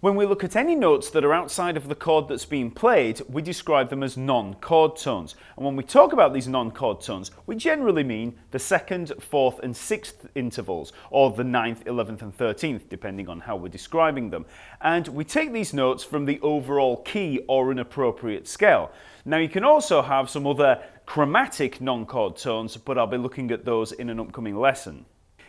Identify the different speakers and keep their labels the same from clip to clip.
Speaker 1: When we look at any notes that are outside of the chord that's being played, we describe them as non-chord tones. And when we talk about these non-chord tones, we generally mean the 2nd, 4th and 6th intervals, or the 9th, 11th and 13th, depending on how we're describing them. And we take these notes from the overall key or an appropriate scale. Now you can also have some other chromatic non-chord tones, but I'll be looking at those in an upcoming lesson.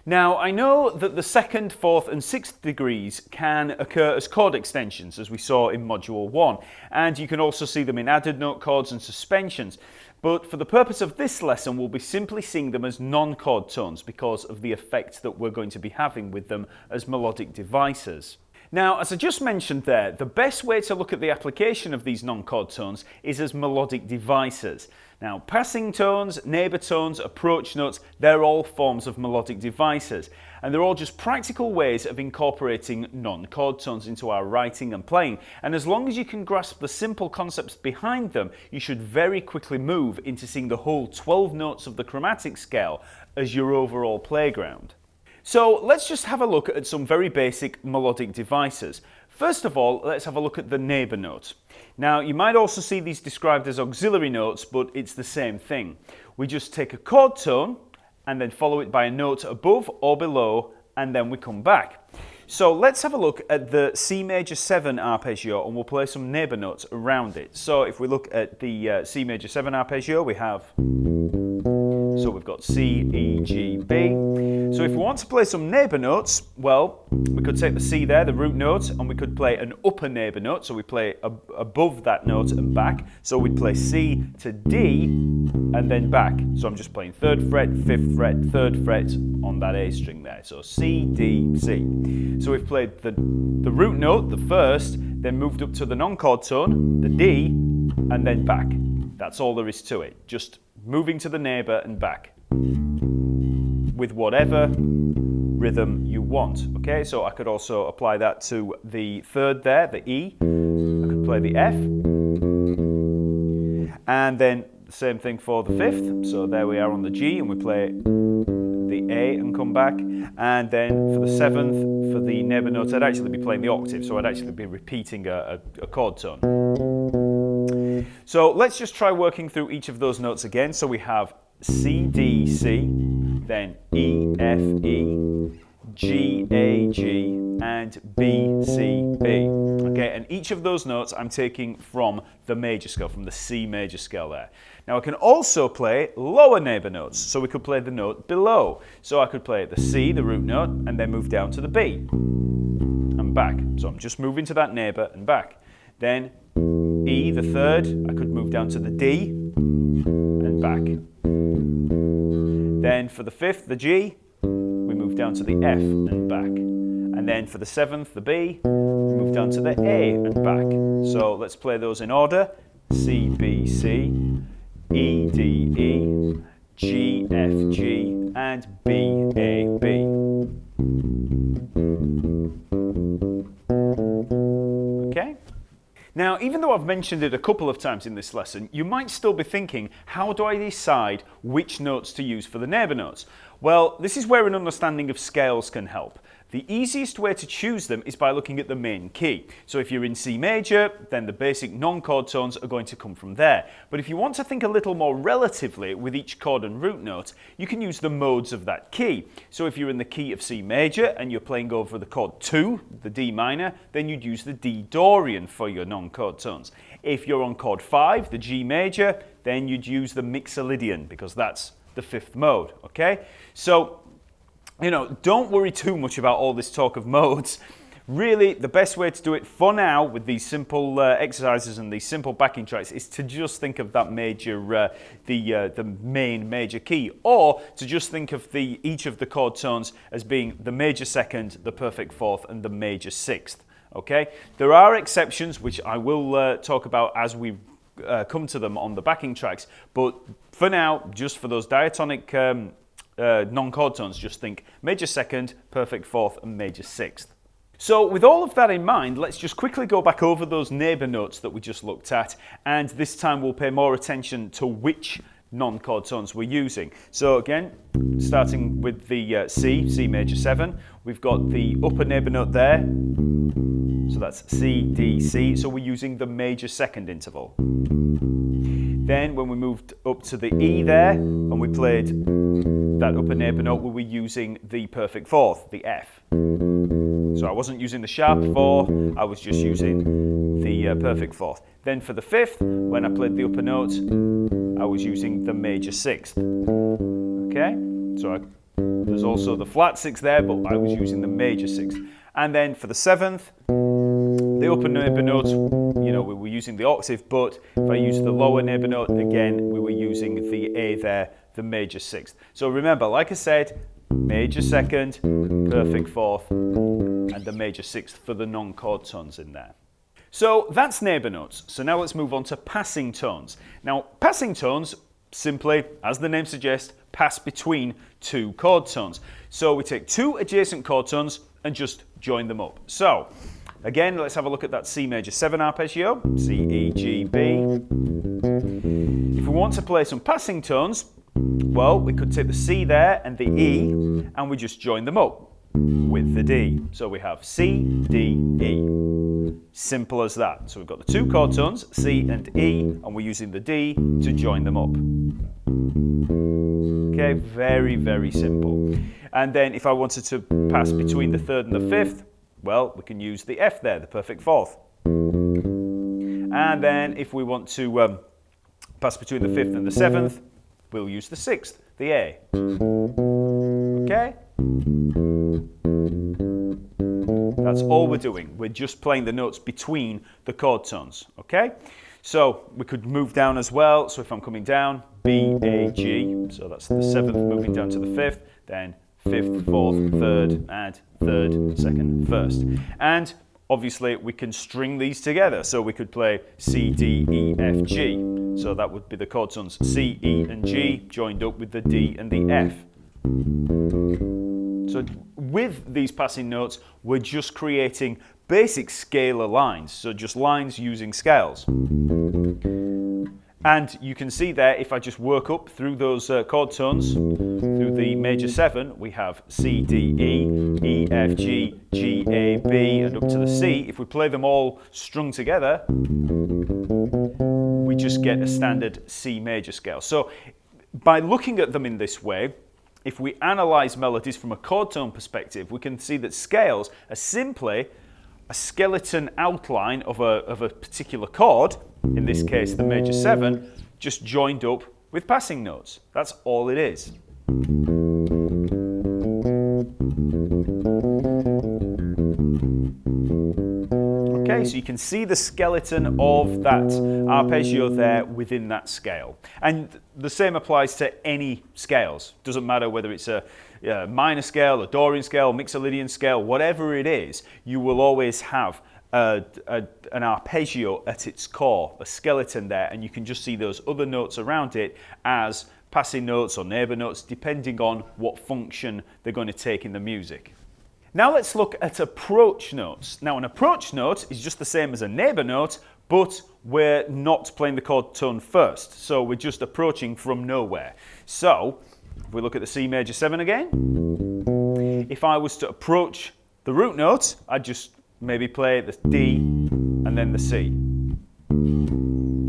Speaker 1: Now, I know that the 2nd, 4th and 6th degrees can occur as chord extensions, as we saw in Module 1, and you can also see them in added note chords and suspensions. But for the purpose of this lesson, we'll be simply seeing them as non-chord tones because of the effect that we're going to be having with them as melodic devices. Now, as I just mentioned there, the best way to look at the application of these non-chord tones is as melodic devices. Now, passing tones, neighbour tones, approach notes, they're all forms of melodic devices. And they're all just practical ways of incorporating non-chord tones into our writing and playing. And as long as you can grasp the simple concepts behind them, you should very quickly move into seeing the whole 12 notes of the chromatic scale as your overall playground. So let's just have a look at some very basic melodic devices. First of all, let's have a look at the neighbour note. Now, you might also see these described as auxiliary notes, but it's the same thing. We just take a chord tone and then follow it by a note above or below, and then we come back. So let's have a look at the C major 7 arpeggio, and we'll play some neighbour notes around it. So if we look at the C major 7 arpeggio, we have... So we've got C, E, G, B. So if we want to play some neighbour notes, well, we could take the C there, the root note, and we could play an upper neighbour note. So we play above that note and back. So we'd play C to D and then back. So I'm just playing 3rd fret, 5th fret, 3rd fret on that A string there. So C, D, C. So we've played the root note, the first, then moved up to the non-chord tone, the D, and then back. That's all there is to it. Just moving to the neighbour and back with whatever rhythm you want. Okay, so I could also apply that to the 3rd there, the E. I could play the F, and then the same thing for the 5th. So there we are on the G, and we play the A and come back. And then for the 7th, for the neighbour notes, I'd actually be playing the octave, so I'd actually be repeating a chord tone. So let's just try working through each of those notes again. So we have C, D, C, then E, F, E, G, A, G, and B, C, B. Okay, and each of those notes I'm taking from the major scale, from the C major scale there. Now I can also play lower neighbour notes, so we could play the note below. So I could play the C, the root note, and then move down to the B and back. So I'm just moving to that neighbour and back. Then E, the 3rd, I could move down to the D and back. Then for the 5th, the G, we move down to the F and back. And then for the 7th, the B, we move down to the A and back. So let's play those in order. C, B, C, E, D, E, G, F, G, and B, A, B. Okay? Now, even though I've mentioned it a couple of times in this lesson, you might still be thinking, how do I decide which notes to use for the neighbour notes? Well, this is where an understanding of scales can help. The easiest way to choose them is by looking at the main key. So if you're in C major, then the basic non-chord tones are going to come from there. But if you want to think a little more relatively with each chord and root note, you can use the modes of that key. So if you're in the key of C major and you're playing over the chord 2, the D minor, then you'd use the D Dorian for your non-chord tones. If you're on chord 5, the G major, then you'd use the Mixolydian because that's the 5th mode, okay? So, you know, don't worry too much about all this talk of modes. Really, the best way to do it for now with these simple exercises and these simple backing tracks is to just think of that major, the main major key, or to just think of each of the chord tones as being the major 2nd, the perfect 4th, and the major 6th. Okay, there are exceptions which I will talk about as we come to them on the backing tracks, but for now, just for those diatonic non-chord tones, just think major 2nd, perfect 4th, and major 6th. So with all of that in mind, let's just quickly go back over those neighbour notes that we just looked at, and this time we'll pay more attention to which non-chord tones we're using. So again, starting with the C major 7, we've got the upper neighbour note there. So So that's C, D, C. So we're using the major second interval. Then when we moved up to the E there, and we played that upper neighbour note, we were using the perfect fourth, the F. So I wasn't using the sharp 4, I was just using the perfect fourth. Then for the fifth, when I played the upper note, I was using the major sixth. Okay, so there's also the flat sixth there, but I was using the major sixth. And then for the seventh, the upper neighbour note, we were using the octave, but if I used the lower neighbour note, again, we were using the A there, the major sixth. So remember, like I said, major second, perfect fourth, and the major sixth for the non-chord tones in there. So that's neighbour notes. So now let's move on to passing tones. Now, passing tones, simply, as the name suggests, pass between two chord tones. So we take two adjacent chord tones and just join them up. So, again, let's have a look at that C major 7 arpeggio, C, E, G, B. If we want to play some passing tones, well, we could take the C there and the E, and we just join them up with the D. So we have C, D, E. Simple as that. So we've got the two chord tones, C and E, and we're using the D to join them up. Okay, very, very simple. And then if I wanted to pass between the third and the fifth, well, we can use the F there, the perfect fourth. And then if we want to pass between the fifth and the seventh, we'll use the sixth, the A. Okay? That's all we're doing. We're just playing the notes between the chord tones. Okay? So we could move down as well. So if I'm coming down, B, A, G. So that's the seventh moving down to the fifth. Then fifth, fourth, third, and third, second, first. And obviously we can string these together. So we could play C, D, E, F, G. So that would be the chord tones C, E, and G joined up with the D and the F. So with these passing notes, we're just creating basic scalar lines. So just lines using scales. And you can see there, if I just work up through those chord tones, through the major 7, we have C, D, E, E, F, G, G, A, B, and up to the C. If we play them all strung together, we just get a standard C major scale. So by looking at them in this way, if we analyse melodies from a chord tone perspective, we can see that scales are simply a skeleton outline of a particular chord, in this case the major 7, just joined up with passing notes. That's all it is. Okay, so you can see the skeleton of that arpeggio there within that scale. And the same applies to any scales. Doesn't matter whether it's a minor scale, a Dorian scale, Mixolydian scale, whatever it is, you will always have an arpeggio at its core, a skeleton there, and you can just see those other notes around it as passing notes or neighbour notes, depending on what function they're going to take in the music. Now let's look at approach notes. Now an approach note is just the same as a neighbour note, but we're not playing the chord tone first, so we're just approaching from nowhere. So if we look at the C major 7 again, if I was to approach the root note, I'd just maybe play the D and then the C.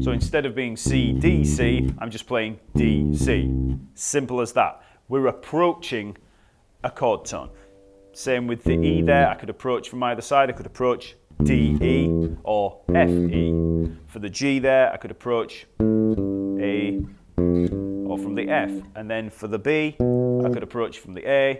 Speaker 1: So instead of being C, D, C, I'm just playing D, C. Simple as that. We're approaching a chord tone. Same with the E there. I could approach from either side. I could approach D, E or F, E. For the G there, I could approach A or from the F. And then for the B, I could approach from the A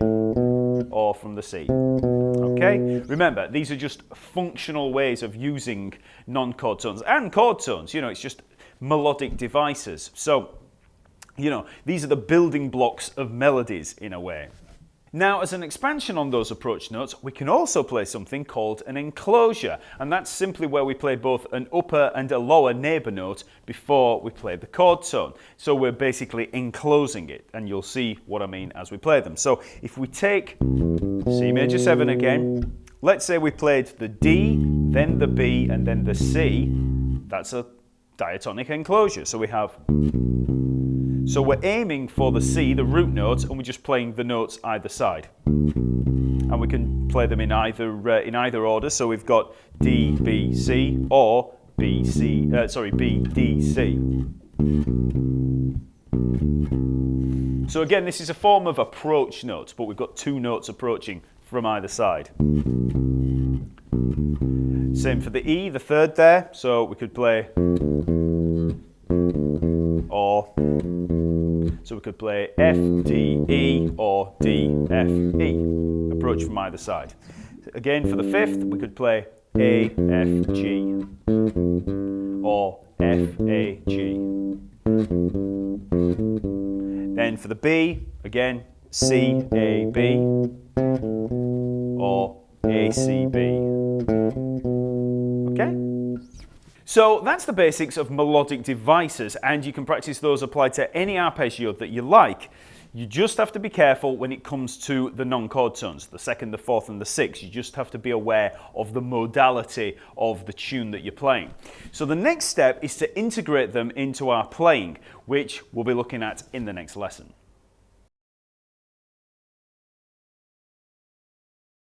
Speaker 1: or from the C. Okay? Remember, these are just functional ways of using non-chord tones and chord tones. You know, it's just melodic devices. So, you know, these are the building blocks of melodies in a way. Now, as an expansion on those approach notes, we can also play something called an enclosure, and that's simply where we play both an upper and a lower neighbour note before we play the chord tone. So we're basically enclosing it, and you'll see what I mean as we play them. So if we take C major 7 again, let's say we played the D, then the B, and then the C, that's a diatonic enclosure. So we have... So we're aiming for the C, the root note, and we're just playing the notes either side. and we can play them in either order. So we've got D, B, C, or B, D, C. So again, this is a form of approach notes, but we've got two notes approaching from either side. Same for the E, the third there, so we could play or, so we could play F, D, E, or D, F, E, approach from either side. Again, for the fifth, we could play A, F, G, or F, A, G. Then for the B, again, C, A, B, or A, C, B. Okay? So that's the basics of melodic devices, and you can practice those applied to any arpeggio that you like. You just have to be careful when it comes to the non-chord tones, the second, the fourth, and the sixth. You just have to be aware of the modality of the tune that you're playing. So the next step is to integrate them into our playing, which we'll be looking at in the next lesson.